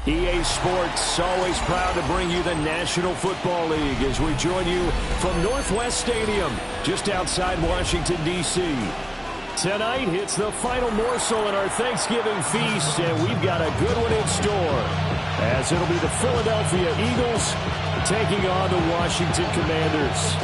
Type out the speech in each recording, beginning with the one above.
EA Sports, always proud to bring you the National Football League as we join you from Northwest Stadium, just outside Washington, D.C. Tonight, it's the final morsel in our Thanksgiving feast, and we've got a good one in store, as it'll be the Philadelphia Eagles taking on the Washington Commanders.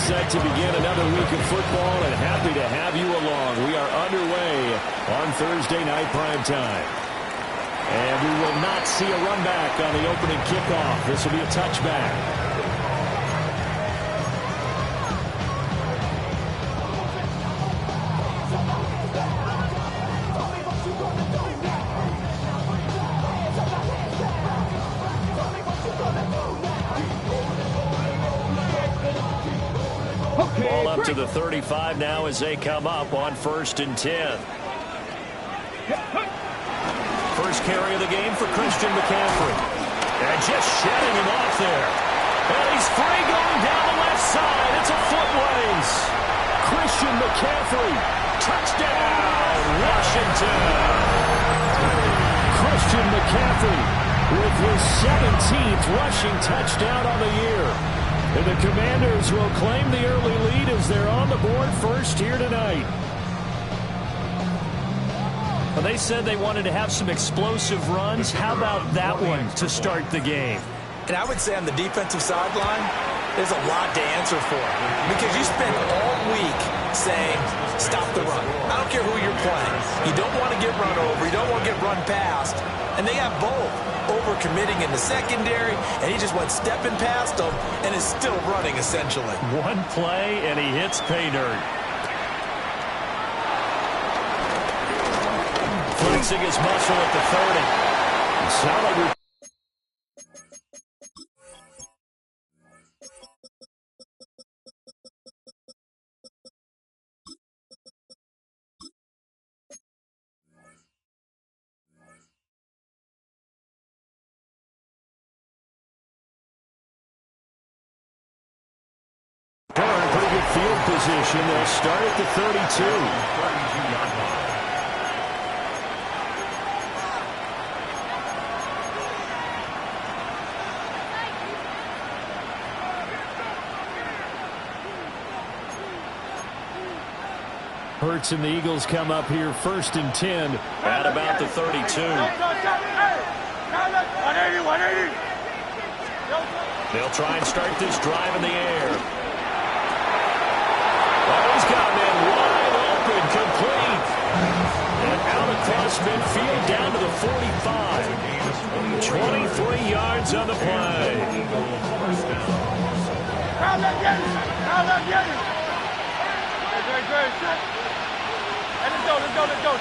Set to begin another week of football, and happy to have you along. We are underway on Thursday night primetime. And we will not see a run back on the opening kickoff. This will be a touchback. Ball up to the 35 now as they come up on 1st and 10. First carry of the game for Christian McCaffrey. And just shedding him off there. And he's free going down the left side. It's a foot race. Christian McCaffrey. Touchdown, Washington. Christian McCaffrey with his 17th rushing touchdown on the year. And the Commanders will claim the early lead as they're on the board first here tonight. Well, they said they wanted to have some explosive runs. How about that one to start the game? And I would say on the defensive sideline, there's a lot to answer for. Because you spend all week saying, stop the run. I don't care who you're playing. You don't want to get run over. You don't want to get run past. And they have both. Over-committing in the secondary, and he just went stepping past them and is still running, essentially. One play, and he hits pay dirt. Flexing his muscle at the 30. Solid. Pretty good field position. They'll start at the 32. Hurts and the Eagles come up here 1st and 10 at about the 32. They'll try and start this drive in the air. Oh, he's got him in wide open, complete. And out across midfield down to the 45. 23 yards on the play. Let's go.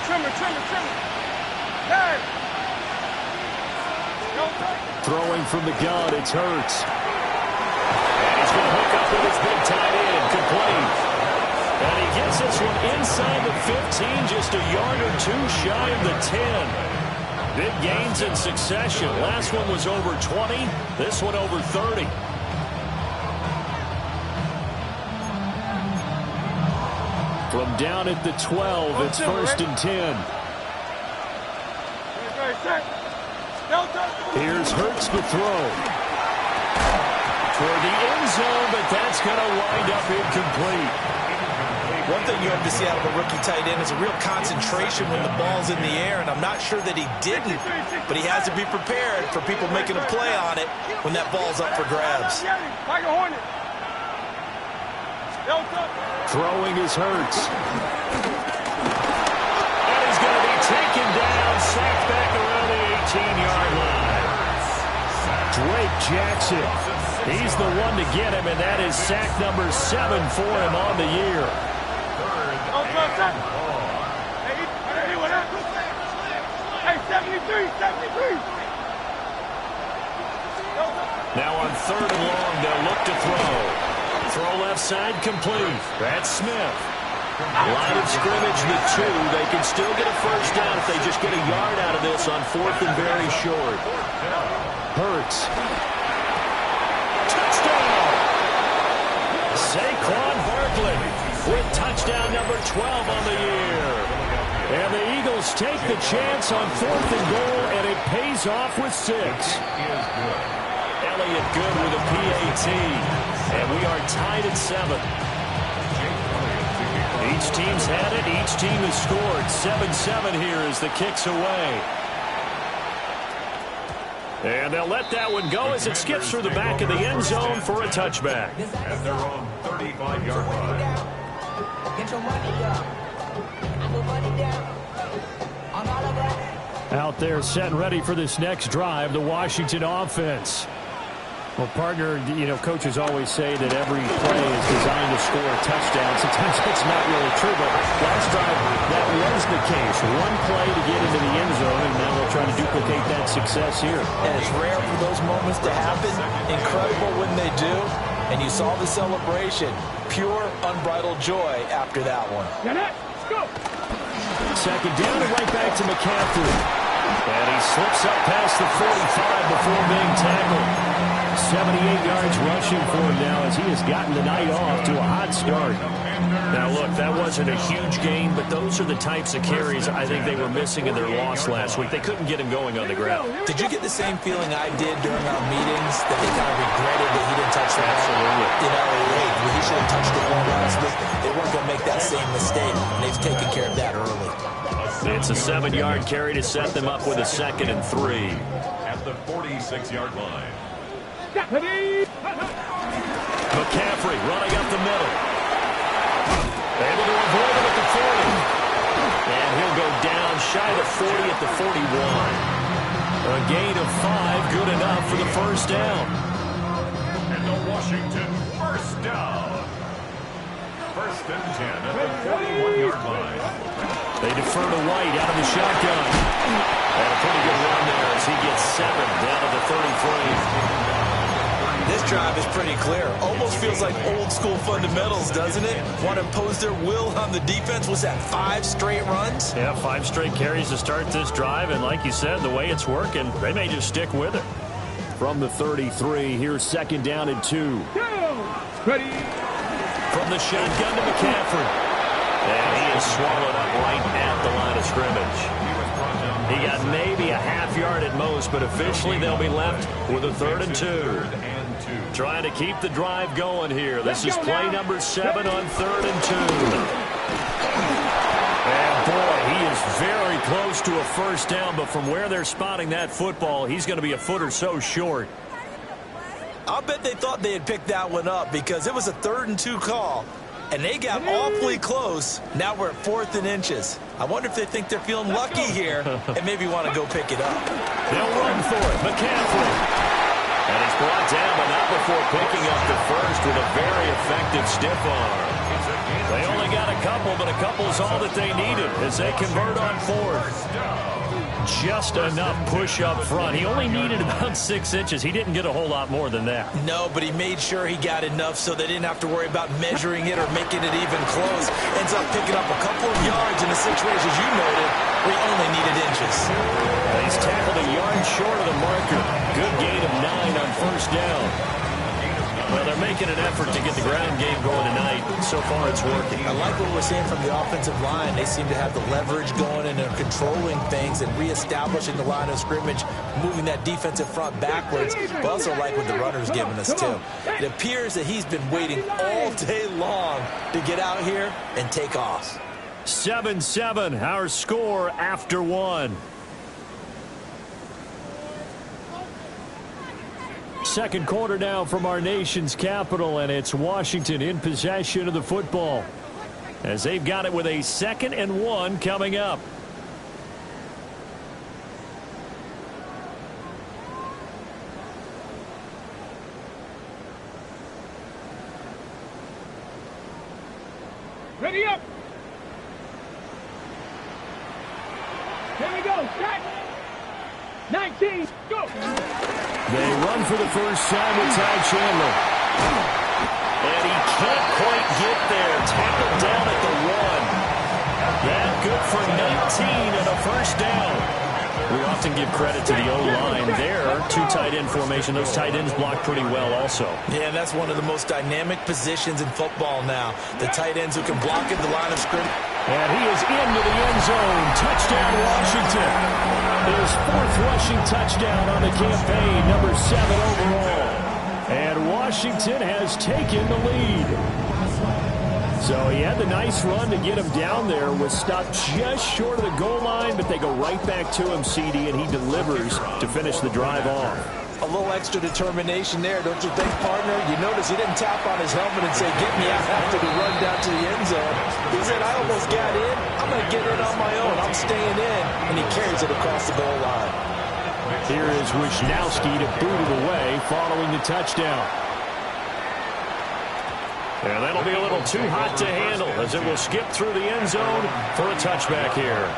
Trimmer. Hey. Throwing from the gun, it's Hurts. And he's going to hook up with his big tight end, complete. And he gets this one inside the 15, just a yard or two shy of the 10. Big gains in succession. Last one was over 20. This one over 30. From down at the 12, it's 1st and 10. Here's Hurts to throw. Toward the end zone, but that's going to wind up incomplete. One thing you have to see out of a rookie tight end is a real concentration when the ball's in the air, and I'm not sure that he didn't, but he has to be prepared for people making a play on it when that ball's up for grabs. Throwing is Hurts. And he's going to be taken down, sacked back around the 18-yard line. Drake Jackson. He's the one to get him, and that is sack number 7 for him on the year. Hey, 73, 73. Now on 3rd and long, they'll look to throw. Throw left side complete. That's Smith. Line of scrimmage, the 2. They can still get a first down if they just get a yard out of this on 4th and very short. Hurts. Touchdown! Saquon Barkley with touchdown number 12 on the year. And the Eagles take the chance on 4th and goal, and it pays off with 6. Elliott good with a PAT. And we are tied at 7. Each team's had it. Each team has scored. 7-7 here as the kick's away. And they'll let that one go as it skips through the back of the end zone for a touchback. At their own 35-yard line. Get your money up. And the money down. On all of that. Out there set and ready for this next drive, the Washington offense. Well, partner, you know, coaches always say that every play is designed to score a touchdown. Sometimes it's not really true, but last drive, that was the case. One play to get into the end zone, and now they'll try to duplicate that success here. And it's rare for those moments to happen. Incredible when they do. And you saw the celebration. Pure, unbridled joy after that one. Let's go. Second down and right back to McCaffrey. And he slips up past the 45 before being tackled. 78 yards rushing for him now as he has gotten the night off to a hot start. Now, look, that wasn't a huge gain, but those are the types of carries I think they were missing in their loss last week. They couldn't get him going on the ground. Did you get the same feeling I did during our meetings, that they kind of regretted that he didn't touch the ball? Absolutely. You know, he should have touched the ball last week. They weren't going to make that same mistake, and they've taken care of that early. It's a 7-yard carry to set them up with a 2nd and 3. At the 46-yard line. McCaffrey running up the middle. Able to avoid him at the 40. And he'll go down shy of 40 at the 41. A gain of 5, good enough for the first down. And the Washington first down. 1st and 10 at the 41-yard line. They defer to White out of the shotgun. And a pretty good run there as he gets 7 down to the 33. This drive is pretty clear. Almost feels like old school fundamentals, doesn't it? Want to impose their will on the defense. Was that 5 straight runs? Yeah, 5 straight carries to start this drive. And like you said, the way it's working, they may just stick with it. From the 33, here's 2nd down and 2. Ready. From the shotgun to McCaffrey. And he is swallowed up right at the line of scrimmage. He got maybe a half-yard at most, but officially they'll be left with a 3rd and 2. Trying to keep the drive going here. This is play number 7 on 3rd and 2. And boy, he is very close to a first down, but from where they're spotting that football, he's going to be a foot or so short. I'll bet they thought they had picked that one up because it was a 3rd and 2 call. And they got awfully close. Now we're at 4th and inches. I wonder if they think they're feeling lucky here and maybe want to go pick it up. They'll run for it. McCaffrey. And he's brought down, but not before picking up the first with a very effective stiff arm. They only got a couple, but a couple's all that they needed as they convert on 4th. Just enough push up front. He only needed about 6 inches. He didn't get a whole lot more than that. No, but he made sure he got enough so they didn't have to worry about measuring it or making it even close. Ends up picking up a couple of yards in a situation, as you noted, where he only needed inches. He's tackled a yard short of the marker. Good gain of 9 on first down. Well, they're making an effort to get the ground game going tonight. So far, it's working. I like what we're seeing from the offensive line. They seem to have the leverage going, and they're controlling things and reestablishing the line of scrimmage, moving that defensive front backwards. But also like what the runner's giving us, too. It appears that he's been waiting all day long to get out here and take off. 7-7, our score after 1. Second quarter now from our nation's capital, and it's Washington in possession of the football as they've got it with a 2nd and 1 coming up. Ready up. Here we go. Shot. 19. Go. They run for the first time with Ty Chandler. And he can't quite get there. Tackled down at the 1. That good for 19 and a first down. We often give credit to the O-line there. 2 tight end formation. Those tight ends block pretty well also. Yeah, that's one of the most dynamic positions in football now. The tight ends who can block at the line of scrimmage. And he is into the end zone. Touchdown, Washington. His 4th rushing touchdown on the campaign, number 7 overall. And Washington has taken the lead. So he had the nice run to get him down there. Was stopped just short of the goal line, but they go right back to him, CD, and he delivers to finish the drive off. A little extra determination there, don't you think, partner? You notice he didn't tap on his helmet and say, get me out after the run down to the end zone. He said, I almost got in. I'm going to get in on my own. I'm staying in. And he carries it across the goal line. Here is Wisnowski to boot it away following the touchdown. And that'll be a little too hot to handle as it will skip through the end zone for a touchback here.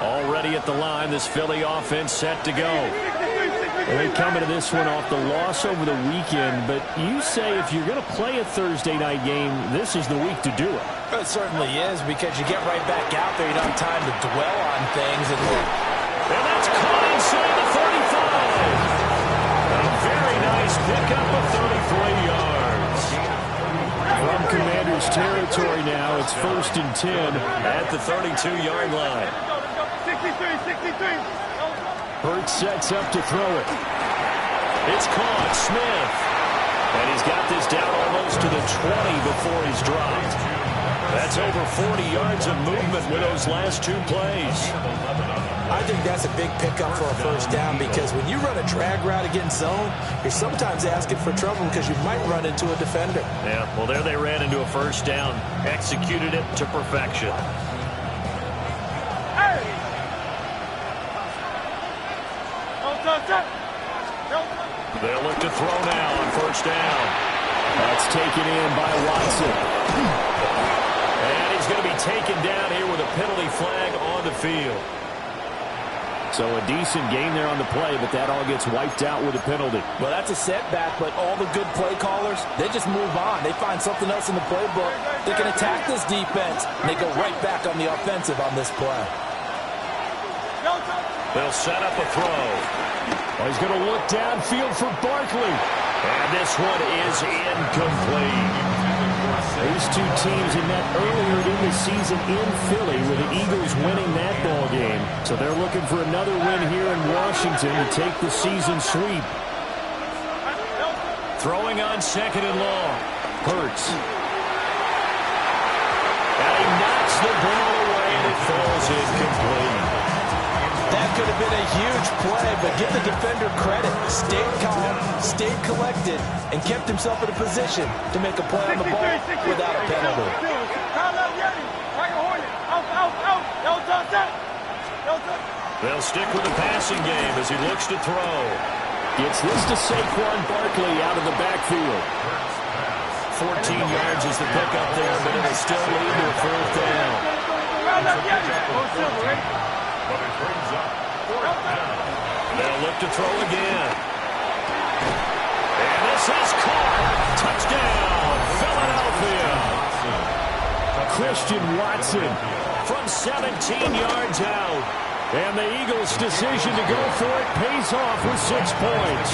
Already at the line, this Philly offense set to go. They come into this one off the loss over the weekend, but you say if you're going to play a Thursday night game, this is the week to do it. It certainly is, because you get right back out there. You don't have time to dwell on things. And that's caught inside the 35. A very nice pickup of 33 yards. From Commander's territory now, it's 1st and 10 at the 32-yard line. 63. Hurts sets up to throw it. It's caught. Smith. And he's got this down almost to the 20 before he's dropped. That's over 40 yards of movement with those last 2 plays. I think that's a big pickup for a first down, because when you run a drag route against zone, you're sometimes asking for trouble because you might run into a defender. Yeah, well, there they ran into a first down. Executed it to perfection. They'll look to throw now on first down. That's taken in by Watson. And he's going to be taken down here with a penalty flag on the field. So a decent game there on the play, but that all gets wiped out with a penalty. Well, that's a setback, but all the good play callers, they just move on. They find something else in the playbook. They can attack this defense, and they go right back on the offensive on this play. They'll set up a throw. Well, he's going to look downfield for Barkley. And this one is incomplete. These 2 teams in that earlier in the season in Philly, with the Eagles winning that ball game. So they're looking for another win here in Washington to take the season sweep. Throwing on 2nd and long. Hurts. And he knocks the ball away, and it falls incomplete. That could have been a huge play, but give the defender credit. Stayed calm, stayed collected, and kept himself in a position to make a play on the ball without a penalty. They'll stick with the passing game as he looks to throw. Gets this to Saquon Barkley out of the backfield. 14 yards is the pickup there, but it'll still lead to a 4th down. They'll look to throw again. And this is caught. Touchdown, Philadelphia. Christian Watson from 17 yards out. And the Eagles' decision to go for it pays off with 6 points.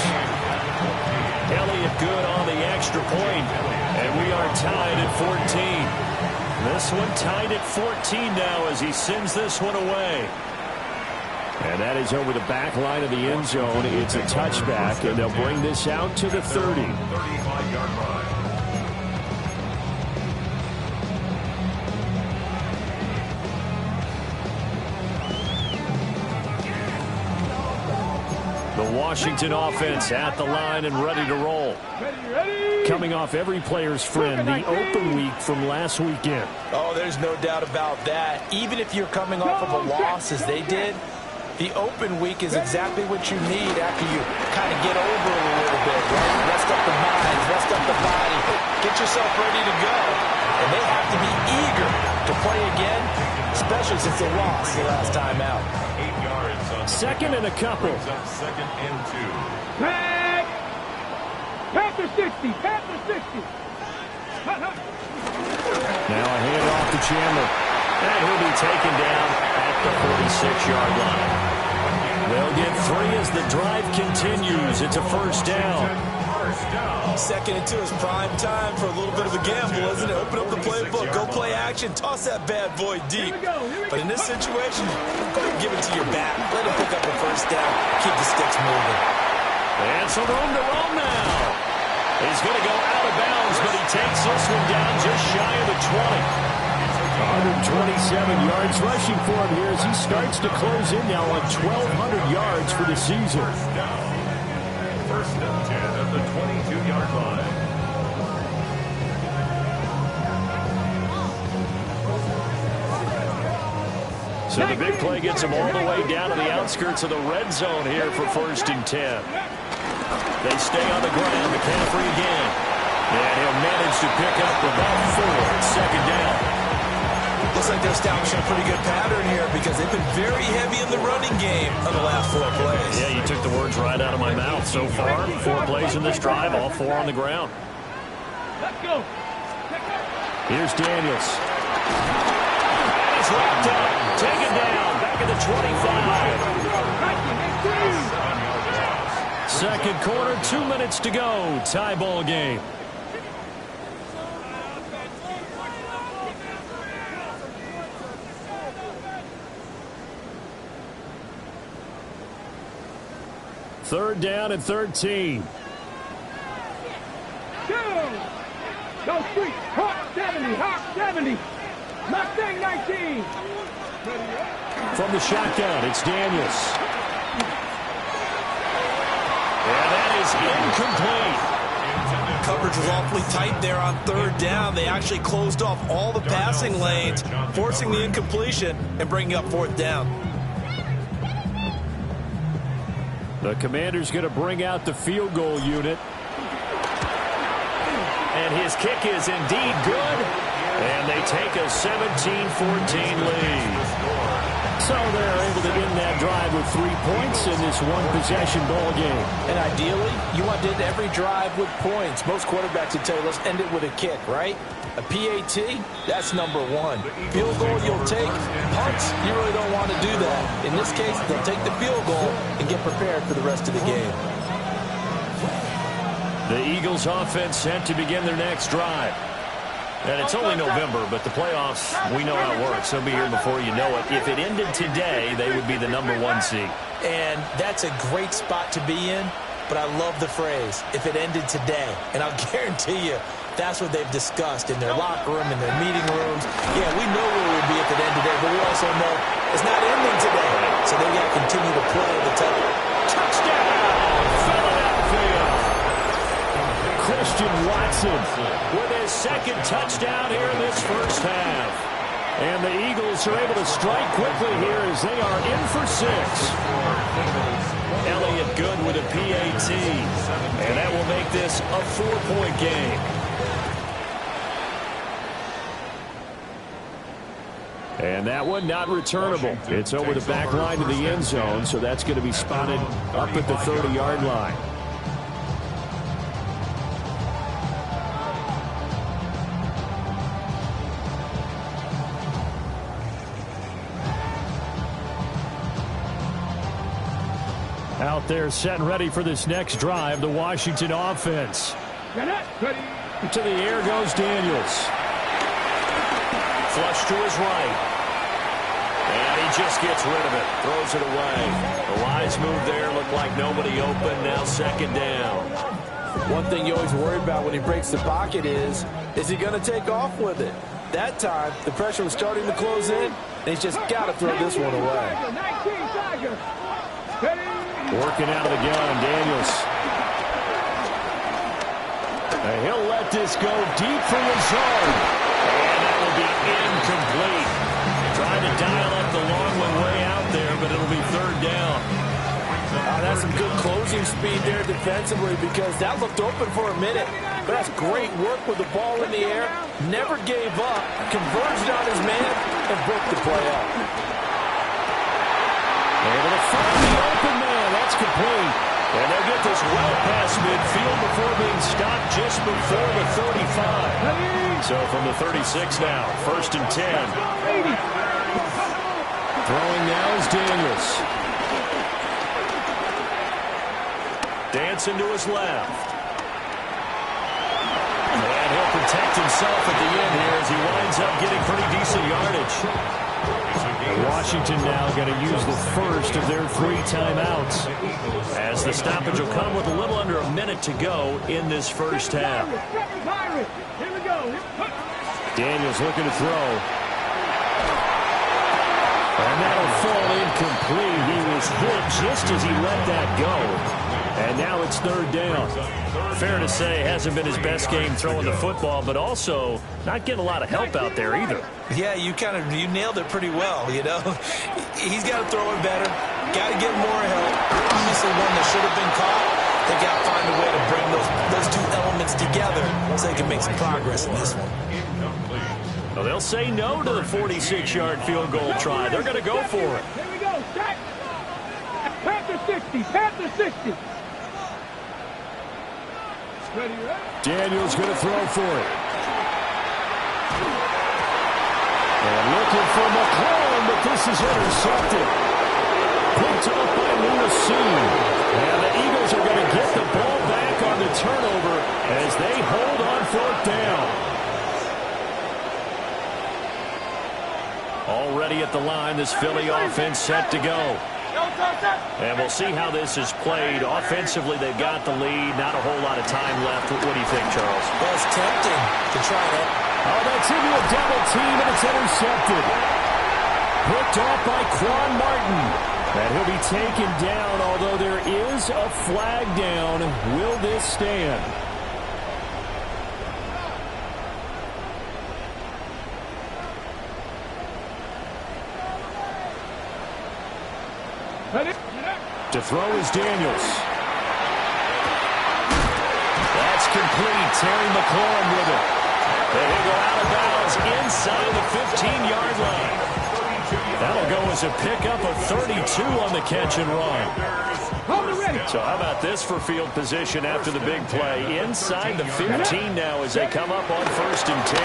Elliott good on the extra point. And we are tied at 14. This one tied at 14 now as he sends this one away. And that is over the back line of the end zone. It's a touchback, and they'll bring this out to the 30. 35-yard line. The Washington offense at the line and ready to roll. Coming off every player's friend, the open week from last weekend. Oh, there's no doubt about that. Even if you're coming off of a loss as they did, The open week is exactly what you need after you kind of get over it a little bit, right? Rest up the mind, rest up the body, get yourself ready to go. And they have to be eager to play again, especially since they lost the last time out. 8 yards on second and a couple. Second and 2. Tag! Panther 60, Panther 60. Now a handoff to Chandler. And he'll be taken down at the 46-yard line. They'll get 3 as the drive continues. It's a first down. Second and 2 is prime time for a little bit of a gamble, isn't it? Open up the playbook, go play action, toss that bad boy deep. But in this situation, go ahead and give it to your back. Let him pick up a first down, keep the sticks moving. And some room to roam now. He's going to go out of bounds, but he takes this one down just shy of the 20. 127 yards rushing for him here as he starts to close in now on 1,200 yards for the season. First and 10 at the 22-yard line. So the big play gets him all the way down to the outskirts of the red zone here for first and 10. They stay on the ground. McCaffrey again. And he'll manage to pick up about 4. Second down. Looks like they're establishing a pretty good pattern here because they've been very heavy in the running game on the last 4 plays. Yeah, you took the words right out of my mouth. So far, 4 plays in this drive, all 4 on the ground. Let's go. Here's Daniels. He's wrapped up, taken down, back at the 25. Second quarter, 2 minutes to go. Tie ball game. Third down and 13. Go street. Hawk 70. Hawk 70. Mustang 19. From the shotgun, it's Daniels. And that is incomplete. Coverage was awfully tight there on third down. They actually closed off all the passing lanes, forcing the incompletion and bringing up fourth down. The Commander's going to bring out the field goal unit. And his kick is indeed good. And they take a 17-14 lead. So they're able to end that drive with 3 points in this one-possession ball game. And ideally, you want to end every drive with points. Most quarterbacks would tell you, let's end it with a kick, right? A PAT, that's number 1. Field goal, you'll take. Punts, you really don't want to do that. In this case, they'll take the field goal and get prepared for the rest of the game. The Eagles offense set to begin their next drive. And it's only November, but the playoffs, we know how it works. They'll be here before you know it. If it ended today, they would be the number 1 seed. And that's a great spot to be in, but I love the phrase, if it ended today. And I'll guarantee you, that's what they've discussed in their locker room, in their meeting rooms. Yeah, we know where it would be if it ended today, but we also know it's not ending today. So they've got to continue to play the touchdown, Philadelphia. Christian Watson with his second touchdown here in this first half. And the Eagles are able to strike quickly here as they are in for 6. Elliott good with a PAT. And that will make this a 4-point game. And that one not returnable. It's over the back line to the end zone, so that's going to be spotted up at the 30-yard line. Out there set and ready for this next drive, the Washington offense. To the air goes Daniels. Flush to his right. And he just gets rid of it. Throws it away. The wise move there. Looked like nobody open. Now second down. One thing you always worry about when he breaks the pocket is he going to take off with it? That time, the pressure was starting to close in, and he's just got to throw this one away. Working out of the gun, Daniels. And he'll let this go deep for Lazard. And that will be incomplete. Trying to dial up the long one way out there, but and it'll be third down. That's some good closing speed there defensively because that looked open for a minute. But that's great work with the ball in the air. Never gave up, converged on his man, and broke the play up. Able to find the open man. That's complete. And they'll get this well past midfield before being stopped just before the 35. So from the 36 now, first and 10. Throwing now is Daniels. Dancing to his left. And he'll protect himself at the end here as he winds up getting pretty decent yardage. Washington now going to use the first of their 3 timeouts, as the stoppage will come with a little under a minute to go in this first half. Daniels looking to throw. And that'll fall incomplete. He was hit just as he let that go. And now it's third down. Fair to say, hasn't been his best game throwing the football, but also not getting a lot of help out there either. Yeah, you nailed it pretty well, you know. He's got to throw it better. Got to get more help. Obviously one that should have been caught. They got to find a way to bring those 2 elements together so they can make some progress in this one. Well, they'll say no to the 46-yard field goal try. They're going to go for it. Here we go. Set. Panther 60. Panther 60. Daniels going to throw for it. And looking for McClellan, but this is intercepted. Picked up by Lewis-Seen. And the Eagles are going to get the ball back on the turnover as they hold on 4th down. Already at the line, this Philly offense set to go. And we'll see how this is played. Offensively, they've got the lead. Not a whole lot of time left. What do you think, Charles? Well, it's tempting to try that. Oh, that's into a double team, and it's intercepted. Picked off by Quan Martin. And he'll be taken down, although there is a flag down. Will this stand? To throw is Daniels. That's complete. Terry McLaurin with it. They will go out of bounds inside the 15-yard line. That'll go as a pickup of 32 on the catch and run. So how about this for field position after the big play? Inside the 15 now as they come up on first and 10.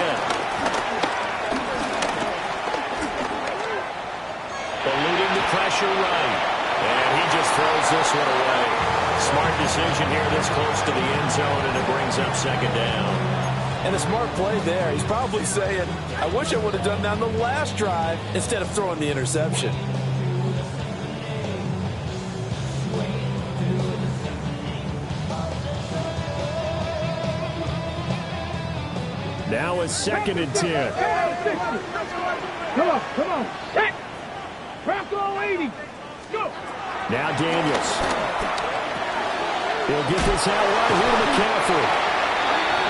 Eluding the pressure right. And he just throws this one away. Smart decision here this close to the end zone, and it brings up second down. And a smart play there. He's probably saying, I wish I would have done that on the last drive instead of throwing the interception. Now it's second and 10. Come on. Set. Bronco 80. Go. Now Daniels. He'll get this out right here to McCaffrey.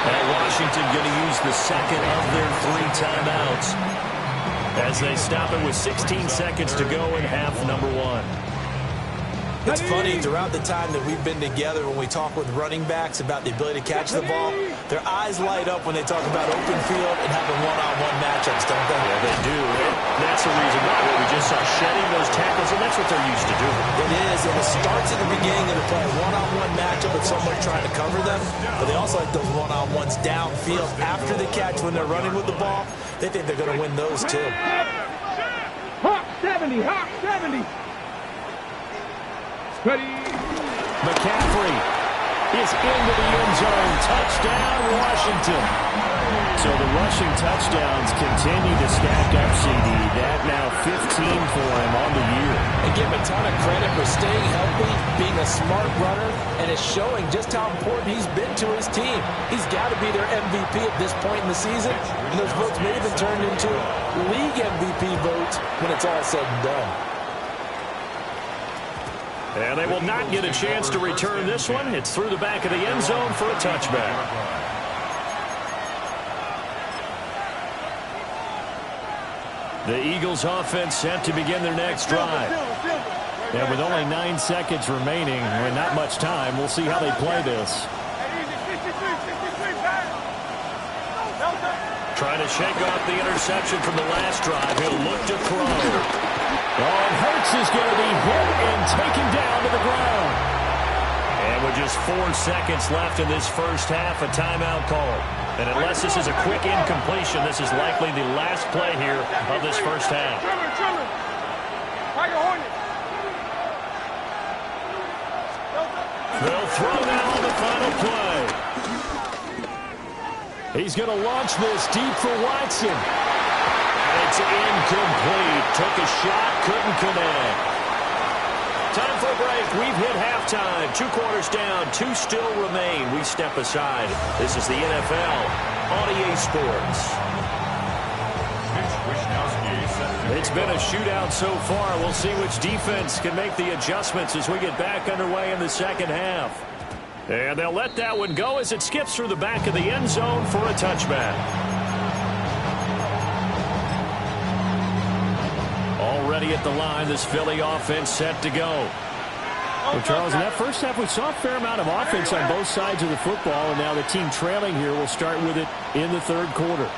And Washington going to use the second of their 3 timeouts as they stop it with 16 seconds to go in half number 1. It's funny, throughout the time that we've been together, when we talk with running backs about the ability to catch the ball, their eyes light up when they talk about open field and having one-on-one matchups, don't they? Yeah, they do. And that's the reason why we just saw shedding those tackles, and that's what they're used to doing. It is, and it starts at the beginning of the play. One-on-one matchup with someone trying to cover them, but they also like those one-on-ones downfield after the catch when they're running with the ball. They think they're going to win those, too. Hawk 70. Hawk 70. Ready. McCaffrey is into the end zone. Touchdown, Washington. So the rushing touchdowns continue to stack up, CD. That now 15 for him on the year. And give him a ton of credit for staying healthy, being a smart runner, and it's showing just how important he's been to his team. He's got to be their MVP at this point in the season, and those votes may have been turned into league MVP votes when it's all said and done. And they will not get a chance to return this one. It's through the back of the end zone for a touchback. The Eagles offense set to begin their next drive. And with only 9 seconds remaining and not much time, we'll see how they play this. Trying to shake off the interception from the last drive. He'll look to throw. Oh, and Hurts is going to be hit and taken down to the ground. And with just 4 seconds left in this first half, a timeout call. And unless this is a quick incompletion, this is likely the last play here of this first half. They'll throw now on the final play. He's going to launch this deep for Watson. And it's incomplete. Took a shot, couldn't connect. Time for a break. We've hit halftime. 2 quarters down, 2 still remain. We step aside. This is the NFL on EA Sports. It's been a shootout so far. We'll see which defense can make the adjustments as we get back underway in the second half. And they'll let that one go as it skips through the back of the end zone for a touchback. Already at the line, this Philly offense set to go. Well, Charles, in that first half, we saw a fair amount of offense on both sides of the football, and now the team trailing here will start with it in the third quarter.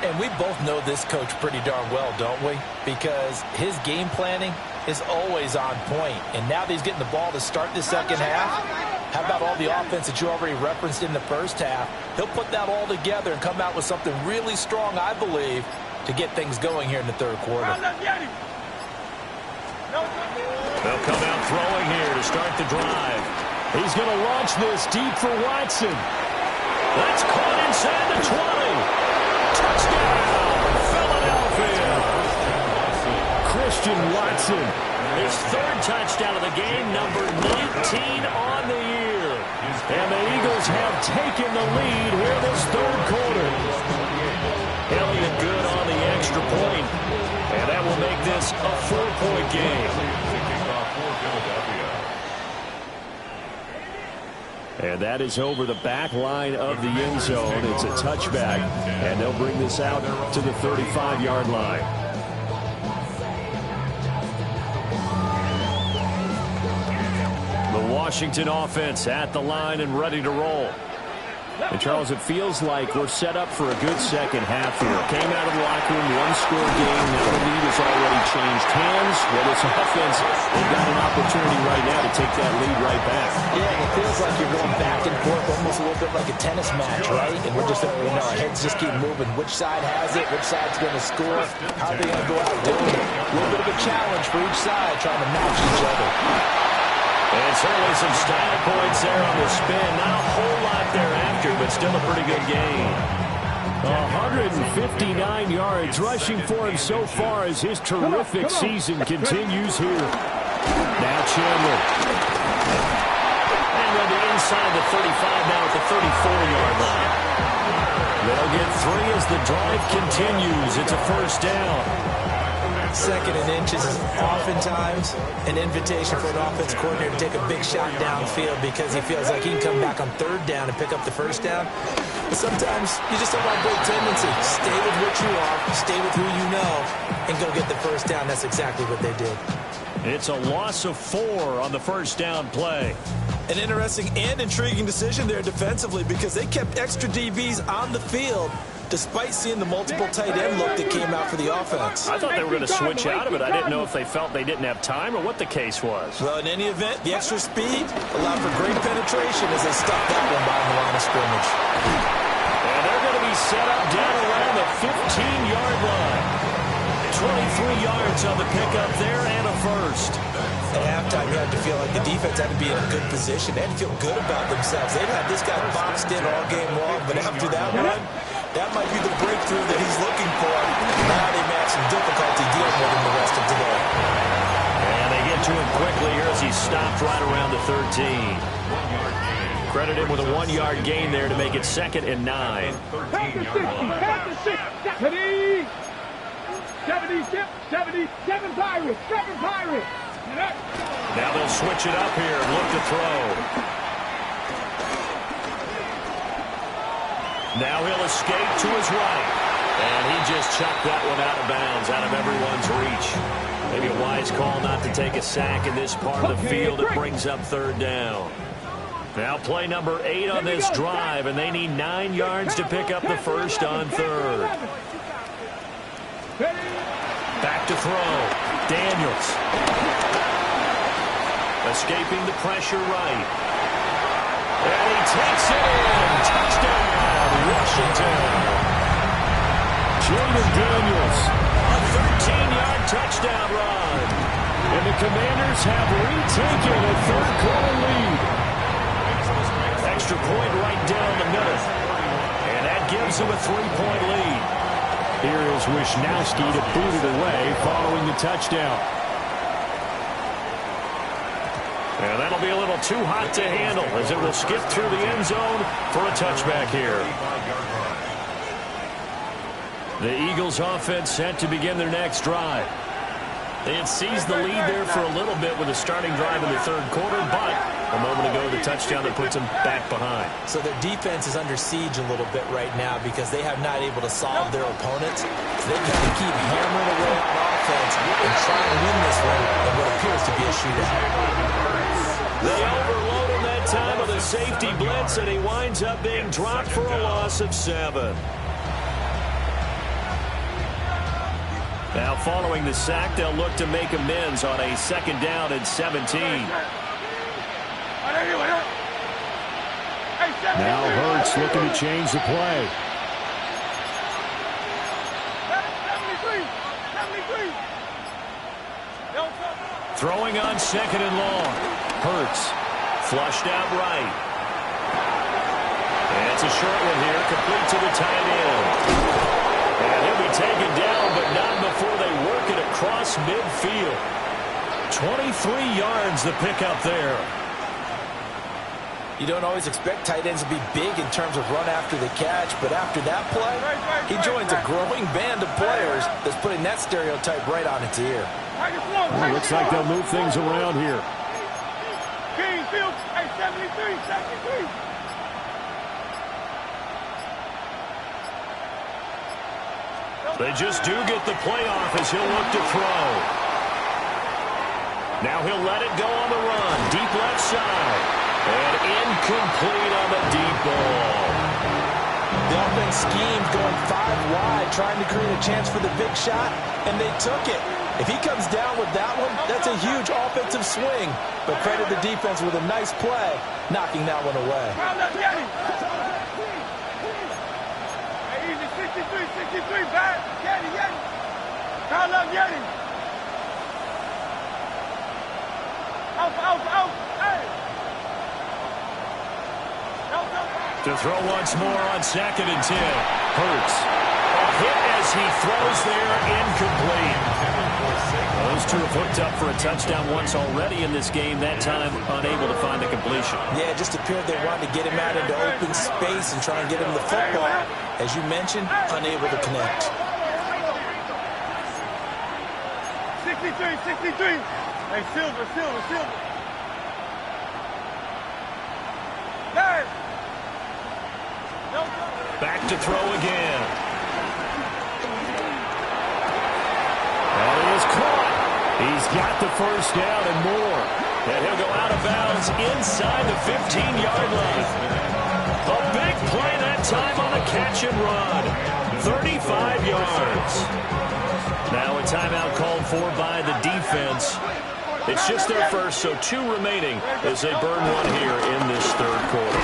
And we both know this coach pretty darn well, don't we? Because his game planning is always on point. And now that he's getting the ball to start the second half, how about all the offense that you already referenced in the first half? He'll put that all together and come out with something really strong, I believe, to get things going here in the third quarter. They'll come out throwing here to start the drive. He's going to launch this deep for Watson. That's caught inside the 20. Touchdown, Philadelphia. Christian Watson, his 3rd touchdown of the game, number 19 on the year. And the Eagles have taken the lead here this third quarter. Elliott good on the extra point. And that will make this a 4-point game. And that is over the back line of the end zone. It's a touchback, and they'll bring this out to the 35-yard line. The Washington offense at the line and ready to roll. And, Charles, it feels like we're set up for a good second half here. Came out of the locker room, 1-score game. Now the lead has already changed hands. Well, this offense, they've got an opportunity right now to take that lead right back. Yeah, it feels like you're going back and forth, almost a little bit like a tennis match, right? And we're just, our heads just keep moving. Which side has it? Which side's going to score? How are they going to go out doing it? A little bit of a challenge for each side, trying to match each other. And certainly some style points there on the spin. Not a whole lot thereafter, but still a pretty good game. 159 yards rushing for him so far as his terrific season continues here. Now Chandler. And they'll be inside the 35 now at the 34-yard line. They'll get 3 as the drive continues. It's a first down. 2nd and inches is oftentimes an invitation for an offense coordinator to take a big shot downfield because he feels like he can come back on 3rd down and pick up the first down. But sometimes you just don't have a great tendency. Stay with what you are, stay with who you know, and go get the first down. That's exactly what they did. It's a loss of 4 on the first down play. An interesting and intriguing decision there defensively because they kept extra DBs on the field despite seeing the multiple tight end look that came out for the offense. I thought they were going to switch out of it. I didn't know if they felt they didn't have time or what the case was. Well, in any event, the extra speed allowed for great penetration as they stuffed that one behind the line of scrimmage. And they're going to be set up down around the 15-yard line. 23 yards on the pickup there and a first. At halftime, you had to feel like the defense had to be in a good position. They had to feel good about themselves. They've had this guy boxed in all game long, but after that one, that might be the breakthrough that he's looking for. Now they may have some difficulty dealing with him the rest of today. And they get to him quickly here as he stopped right around the 13. Credit him with a 1-yard gain there to make it 2nd and 9. Pass the 60, pass the 60. 77 Pirates, 7 Pirates. Now they'll switch it up here and look to throw. Now he'll escape to his right. And he just chucked that one out of bounds, out of everyone's reach. Maybe a wise call not to take a sack in this part of the field. It brings up third down. Now play number 8 on this drive, and they need 9 yards to pick up the first on third. Back to throw. Daniels. Escaping the pressure right. And he takes it in. Touchdown, Washington. Jaden Daniels. A 13-yard touchdown run. And the Commanders have retaken a third-quarter lead. Extra point right down the middle. And that gives them a 3-point lead. Here is Wisnowski to boot it away following the touchdown. And that'll be a little too hot to handle as it will skip through the end zone for a touchback here. The Eagles offense set to begin their next drive. They had seized the lead there for a little bit with a starting drive in the third quarter, but a moment ago the touchdown that puts them back behind. So their defense is under siege a little bit right now because they have not able to solve their opponents. So they got to keep hammering away on offense and try and win this one in what appears to be a shootout. They overload him that time with a safety blitz, and he winds up being dropped for a loss of 7. Now following the sack, they'll look to make amends on a 2nd down and 17. Now Hurts looking to change the play. Throwing on 2nd and long. Hurts flushed out right. And it's a short one here, complete to the tight end. And he'll be taken down, but not before they work it across midfield. 23 yards the pickup there. You don't always expect tight ends to be big in terms of run after the catch, but after that play, he joins a growing band of players that's putting that stereotype right on its ear. Well, looks like they'll move things around here. King Field, 73, 73. They just do get the playoff as he'll look to throw. Now he'll let it go on the run. Deep left side. And incomplete on the deep ball. The offense schemed going 5 wide, trying to create a chance for the big shot, and they took it. If he comes down with that one, that's a huge offensive swing. But credit the defense with a nice play, knocking that one away. Easy, 63, back. Yeti. Call up Yeti. Out. Hey. To throw once more on 2nd and 10. Hurts. A hit as he throws there, incomplete. Those two have hooked up for a touchdown once already in this game, that time unable to find the completion. Yeah, it just appeared they wanted to get him out into open space and try and get him the football. As you mentioned, unable to connect. 63. Hey, Silver. Hey. Back to throw again. That is caught. He's got the first down and more. And he'll go out of bounds inside the 15-yard line. A big play that time on a catch and run. 35 yards. Now a timeout called for by the defense. It's just their first, so 2 remaining as they burn one here in this third quarter.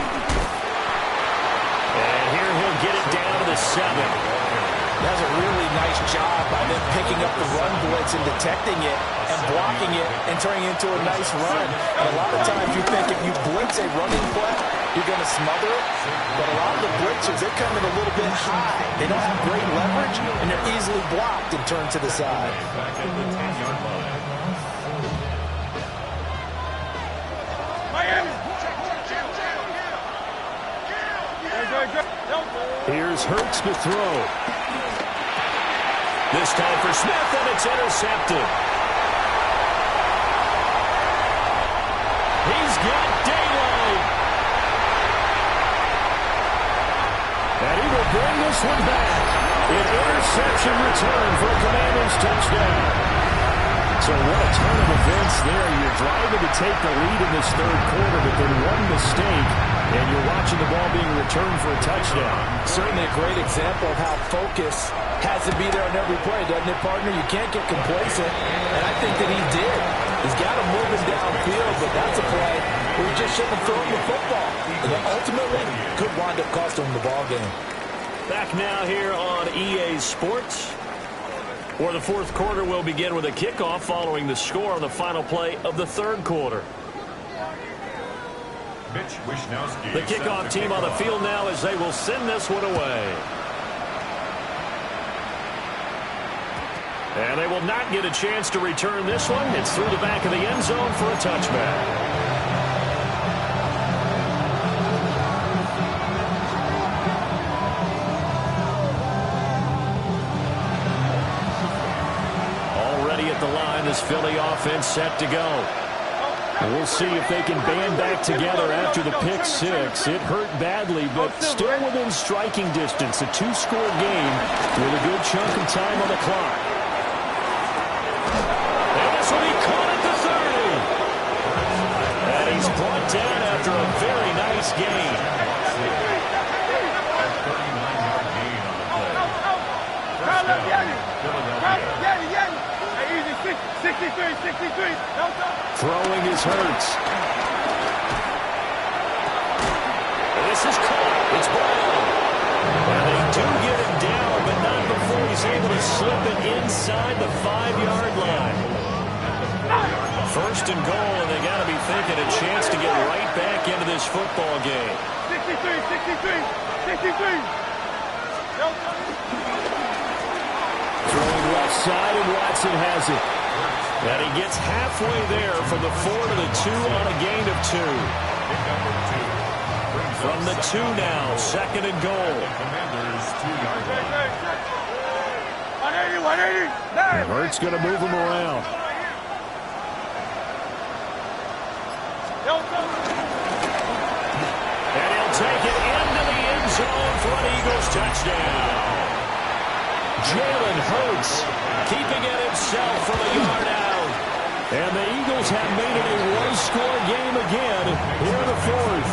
And here he'll get it down to the 7. That's a really nice job by them picking up the run blitz and detecting it and blocking it and turning it into a nice run. And a lot of times you think if you blitz a running play, you're going to smother it. But a lot of the blitzers, they come in a little bit high. They don't have great leverage, and they're easily blocked and turned to the side. Here's Hurts to throw. This time for Smith, and it's intercepted. He's got daylight. And he will bring this one back. An interception return for a Commanders touchdown. So what a turn of events there. You're driving to take the lead in this third quarter, but then one mistake, and you're watching the ball being returned for a touchdown. Certainly a great example of how focus has to be there on every play, doesn't it, partner? You can't get complacent, and I think that he did. He's got him moving downfield, but that's a play where he just shouldn't have thrown the football. And ultimately, could wind up costing him the ball game. Back now here on EA Sports, where the fourth quarter will begin with a kickoff following the score on the final play of the third quarter. The kickoff team on the field now as they will send this one away. And they will not get a chance to return this one. It's through the back of the end zone for a touchback. This Philly offense set to go. And we'll see if they can band back together after the pick six. It hurt badly, but still within striking distance. A two-score game with a good chunk of time on the clock. And this will be caught at the 30. And he's brought down after a very nice gain. Throwing is Hurts. This is caught. It's Brown. And they do get him down, but not before he's able to slip it inside the 5-yard line. First and goal, and they got to be thinking a chance to get right back into this football game. 63. Throwing left side, and Watson has it. And he gets halfway there from the 4 to the 2 on a gain of 2. From the 2 now, second and goal. And Hurts going to move him around. And he'll take it into the end zone for an Eagles touchdown. Jalen Hurts keeping it himself from a yard out. And the Eagles have made it a one-score game again here in the fourth.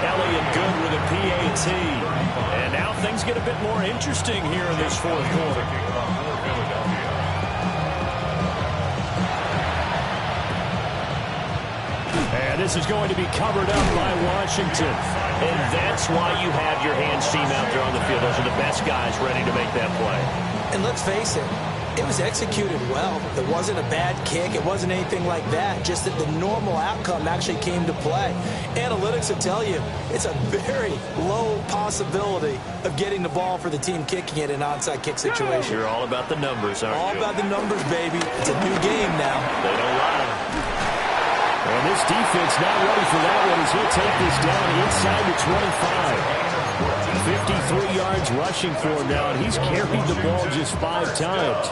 Elliott good with a PAT. And now things get a bit more interesting here in this fourth quarter. And this is going to be covered up by Washington. And that's why you have your hands team out there on the field. Those are the best guys ready to make that play. And let's face it, it was executed well. It wasn't a bad kick. It wasn't anything like that. Just that the normal outcome actually came to play. Analytics will tell you it's a very low possibility of getting the ball for the team kicking it in an onside kick situation. You're all about the numbers, aren't you? All about the numbers, baby. It's a new game now. They don't lie. And this defense not ready for that one as he'll take this down inside the 25. 53 yards rushing for him now, and he's carried the ball just 5 times.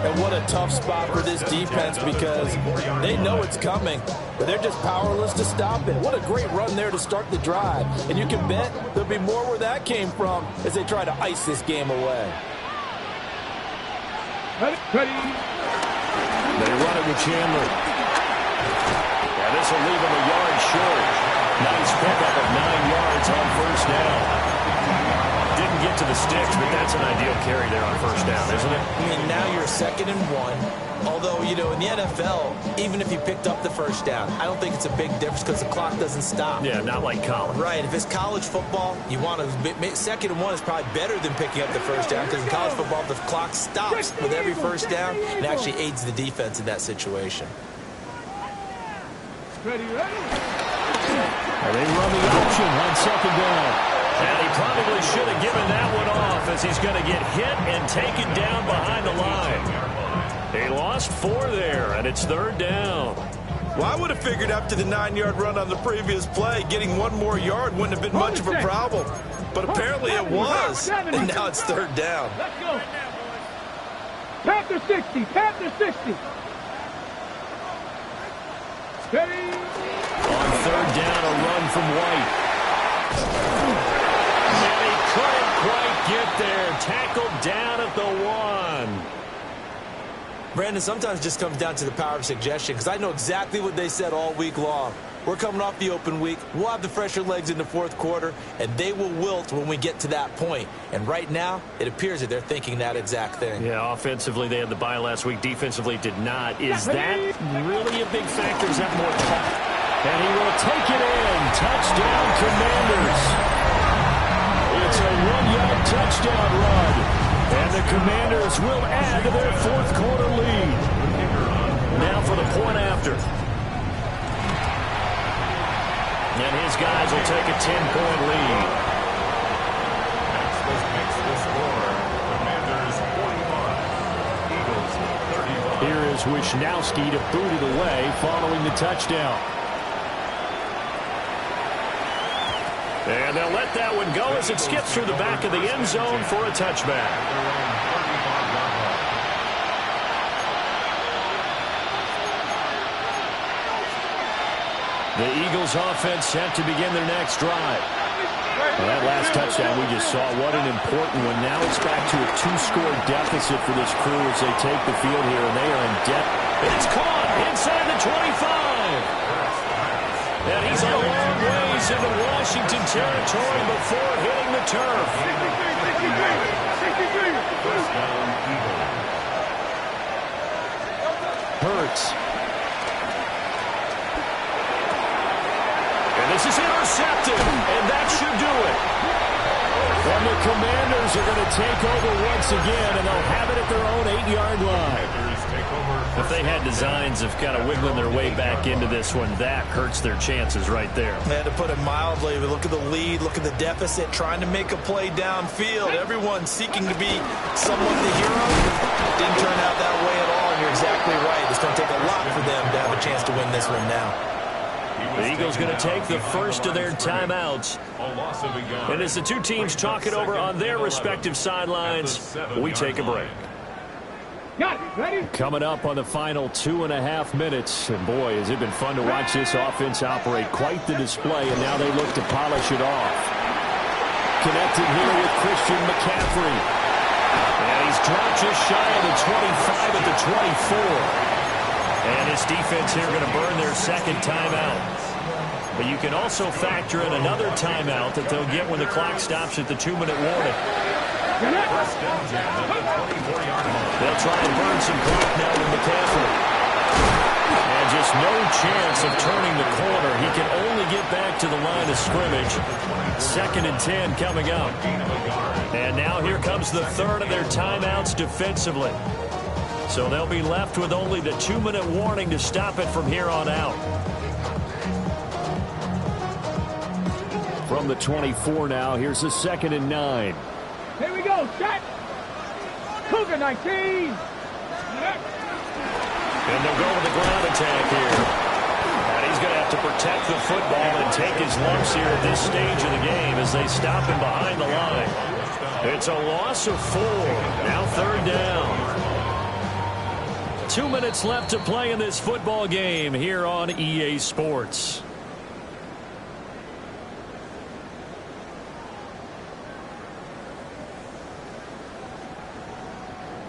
And what a tough spot for this defense because they know it's coming, but they're just powerless to stop it. What a great run there to start the drive. And you can bet there'll be more where that came from as they try to ice this game away. Ready. They run it with Chandler. And this will leave him a yard short. Nice pickup of 9 yards on first down. Didn't get to the sticks, but that's an ideal carry there on first down, isn't it? I mean, now you're 2nd and 1. Although, you know, in the NFL, even if you picked up the first down, I don't think it's a big difference because the clock doesn't stop. Yeah, not like college. Right. If it's college football, you want to 2nd and 1 is probably better than picking up the first down because in college football, the clock stops with every first down and actually aids the defense in that situation. Ready. And they run the option on 2nd down. And he probably should have given that one off as he's going to get hit and taken down behind the line. He lost 4 there, and it's 3rd down. Well, I would have figured after the 9-yard run on the previous play, getting 1 more yard wouldn't have been much of a problem. But apparently it was, and now it's 3rd down. Let's go. Panther 60. Panther 60. Ready. On 3rd down, a run from White. And he couldn't quite get there. Tackled down at the 1. Brandon, sometimes it just comes down to the power of suggestion, because I know exactly what they said all week long. We're coming off the open week. We'll have the fresher legs in the fourth quarter, and they will wilt when we get to that point. And right now, it appears that they're thinking that exact thing. Yeah, offensively, they had the bye last week. Defensively, did not. Is that really a big factor? Is that more tough? And he will take it in. Touchdown, Commanders. It's a 1-yard touchdown run. And the Commanders will add to their fourth quarter lead. Now for the point after. And his guys will take a 10-point lead. Makes the score. Commanders 45. Eagles 35. Here is Wisnowski to boot it away following the touchdown. And they'll let that one go as it skips through the back of the end zone for a touchback. The Eagles offense set to begin their next drive. Well, that last touchdown we just saw, what an important one. Now it's back to a 2-score deficit for this crew as they take the field here, and they are in debt. It's caught inside the 25. And he's a long ways into Washington territory before hitting the turf. Hurts. And this is intercepted, and that should do it. And the Commanders are going to take over once again, and they'll have it at their own 8-yard line. If they had designs of kind of wiggling their way back into this one, that hurts their chances right there. They had to put it mildly. Look at the lead, look at the deficit, trying to make a play downfield. Everyone seeking to be somewhat the hero. Didn't turn out that way at all, and you're exactly right. It's going to take a lot for them to have a chance to win this one now. The Eagles going to take the first of their timeouts. And as the two teams talk it over on their respective sidelines, we take a break. Got it. Ready? Coming up on the final 2.5 minutes. And boy, has it been fun to watch this offense operate. Quite the display, and now they look to polish it off. Connected here with Christian McCaffrey. And he's dropped just shy of the 25 at the 24. And his defense here going to burn their second timeout. But you can also factor in another timeout that they'll get when the clock stops at the 2-minute warning. They'll try and burn some clock now with McCaffrey. And just no chance of turning the corner. He can only get back to the line of scrimmage. 2nd and 10 coming up. And now here comes the third of their timeouts defensively. So they'll be left with only the 2-minute warning to stop it from here on out. From the 24 now, here's a 2nd and 9. Here we go. Set. Cougar 19. And they'll go with the ground attack here. And he's going to have to protect the football and take his lumps here at this stage of the game as they stop him behind the line. It's a loss of 4. Now 3rd down. 2 minutes left to play in this football game here on EA Sports.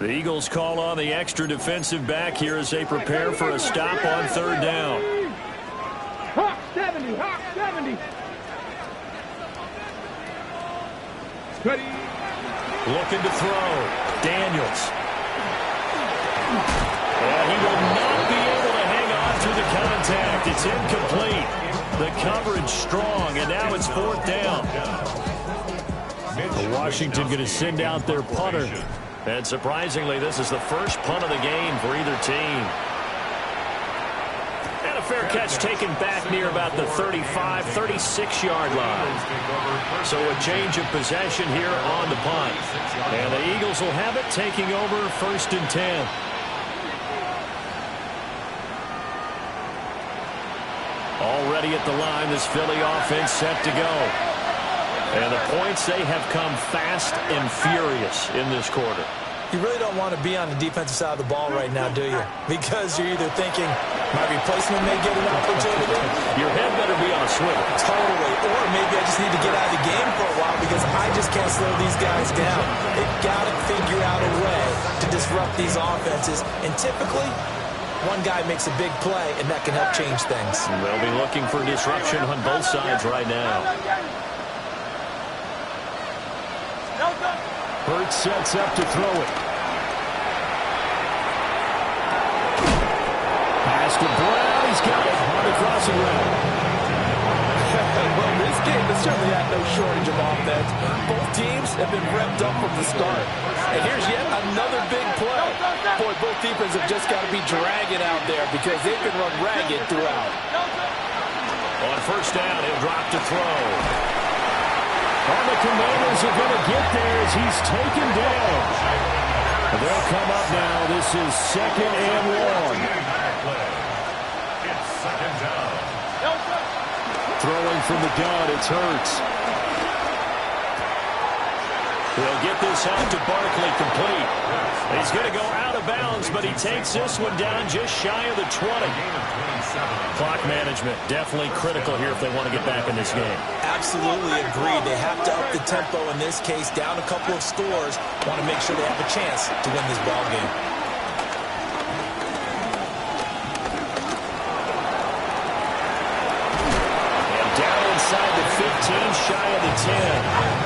The Eagles call on the extra defensive back here as they prepare for a stop on 3rd down. Hawk 70. Hawk 70. Ready. Looking to throw. Daniels. And he will not be able to hang on through the contact. It's incomplete. The coverage strong, and now it's 4th down. Washington going to send out their punter. And surprisingly, this is the first punt of the game for either team. And a fair catch taken back near about the 35, 36-yard line. So a change of possession here on the punt. And the Eagles will have it taking over 1st and 10. Already at the line, this Philly offense set to go. And the points, they have come fast and furious in this quarter. You really don't want to be on the defensive side of the ball right now, do you? Because you're either thinking, my replacement may get an opportunity. Your head better be on a swivel. Totally. Or maybe I just need to get out of the game for a while because I just can't slow these guys down. They've got to figure out a way to disrupt these offenses. And typically, one guy makes a big play, and that can help change things. They'll be looking for disruption on both sides right now. Hurts sets up to throw it. Pass to Brown. He's got it on the crossing route. Well, this game has certainly had no shortage of offense. Both teams have been revved up from the start. And here's yet another big play. Boy, both defenses have just got to be dragging out there because they've been run ragged throughout. On first down, he'll drop to throw. And the Commanders are going to get there as he's taken down. They'll come up now. This is 2nd and 1. It's 2nd down. Throwing from the gun, it's Hurts. He'll get this out to Barkley complete. He's going to go out of bounds, but he takes this one down just shy of the 20. Clock management, definitely critical here if they want to get back in this game. Absolutely agreed. They have to up the tempo in this case, down a couple of scores. Want to make sure they have a chance to win this ball game. And down inside the 15, shy of the 10.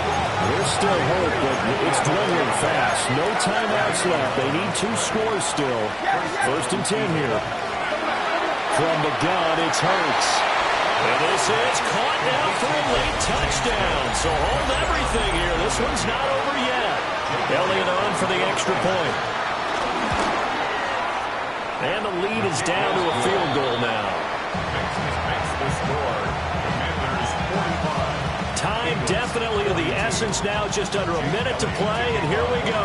There's still hope, but it's dwindling fast. No timeouts left. They need 2 scores still. 1st and 10 here. From the gun, it's Hurts. And this is caught now for a late touchdown. So hold everything here. This one's not over yet. Elliott on for the extra point. And the lead is down to a field goal now. Makes the score. Commanders 45. Time definitely of the essence now. Just under a minute to play, and here we go.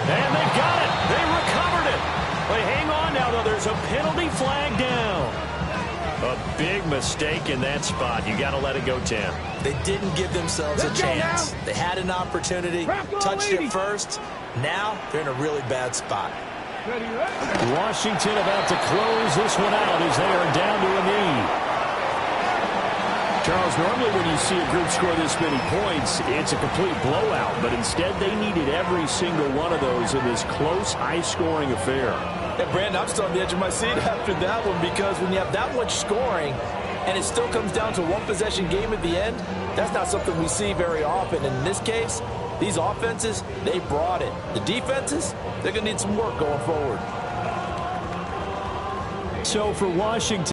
And they got it. They recovered it. But hang on now, though. There's a penalty flag down. A big mistake in that spot. You got to let it go, Tim. They didn't give themselves a chance. They had an opportunity, touched it first. Now they're in a really bad spot. Washington about to close this one out as they are down to a knee. Charles, normally when you see a group score this many points, it's a complete blowout. But instead, they needed every single one of those in this close, high-scoring affair. Yeah, Brandon, I'm still on the edge of my seat after that one because when you have that much scoring and it still comes down to a one-possession game at the end, that's not something we see very often. And in this case, these offenses, they brought it. The defenses, they're going to need some work going forward. So for Washington,